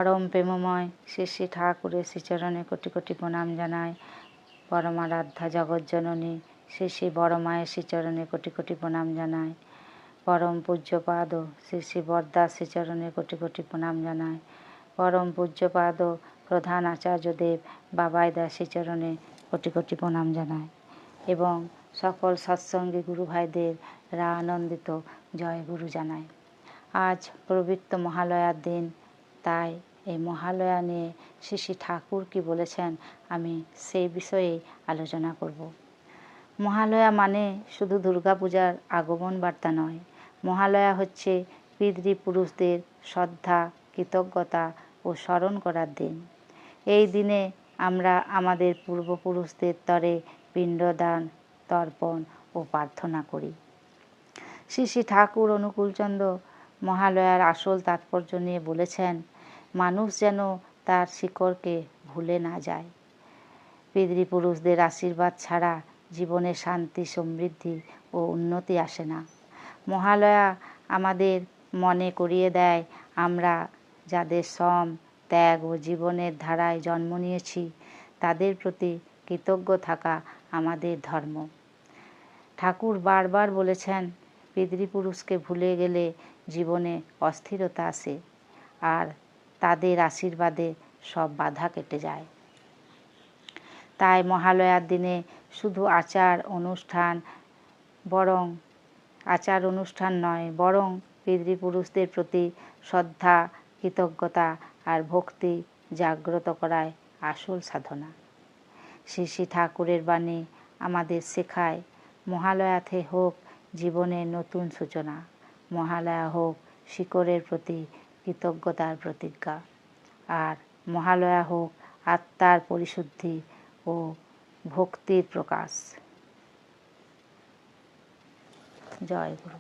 পরম প্রেমময় শ্রী শ্রী ঠাকুরের শ্রীচরণে কোটি কোটি প্রণাম জানাই। পরমারাধ্যা জগজ্জননী শ্রী শ্রী বড় মায়ের শ্রীচরণে কোটি কোটি প্রণাম জানাই। পরম পূজ্যপাদ শ্রী শ্রী বরদাস শ্রীচরণে কোটি কোটি প্রণাম জানাই। পরম পূজ্যপাদ প্রধান আচার্যদেব বাবাইদা শ্রীচরণে কোটি কোটি প্রণাম জানাই এবং সকল সৎসঙ্গী গুরু ভাইদের আনন্দিত জয় গুরু জানাই। আজ পবিত্র মহালয়ার দিন, তাই এই মহালয়া নিয়ে শ্রী শ্রী ঠাকুর কি বলেছেন আমি সেই বিষয়ে আলোচনা করব। মহালয়া মানে শুধু দুর্গাপূজার আগমন বার্তা নয়। মহালয়া হচ্ছে পিতৃপুরুষদের শ্রদ্ধা, কৃতজ্ঞতা ও স্মরণ করার দিন। এই দিনে আমরা আমাদের পূর্বপুরুষদের তরে পিণ্ডদান, তর্পণ ও প্রার্থনা করি। শ্রী শ্রী ঠাকুর অনুকূলচন্দ্র মহালয়ার আসল তাৎপর্য নিয়ে বলেছেন, মানুষ যেন তার শিকড়কে ভুলে না যায়। পিতৃপুরুষদের আশীর্বাদ ছাড়া জীবনে শান্তি, সমৃদ্ধি ও উন্নতি আসে না। মহালয়া আমাদের মনে করিয়ে দেয়, আমরা যাদের শ্রম, ত্যাগ ও জীবনের ধারায় জন্ম নিয়েছি তাদের প্রতি কৃতজ্ঞ থাকা আমাদের ধর্ম। ঠাকুর বারবার বলেছেন, পিতৃপুরুষকে ভুলে গেলে জীবনে অস্থিরতা আসে আর তাদের আশীর্বাদে সব বাধা কেটে যায়। তাই মহালয়ার দিনে শুধু আচার অনুষ্ঠান নয়, বরং পিতৃপুরুষদের প্রতি শ্রদ্ধা, কৃতজ্ঞতা আর ভক্তি জাগ্রত করাই আসল সাধনা। শ্রী শ্রী ঠাকুরের বাণী আমাদের শেখায়, মহালয়াতে হোক জীবনের নতুন সূচনা, মহালয়া হোক শিকড়ের প্রতি কৃতজ্ঞতার প্রতিজ্ঞা, আর মহালয়া হোক আত্মার পরিশুদ্ধি ও ভক্তির প্রকাশ। জয় গুরু।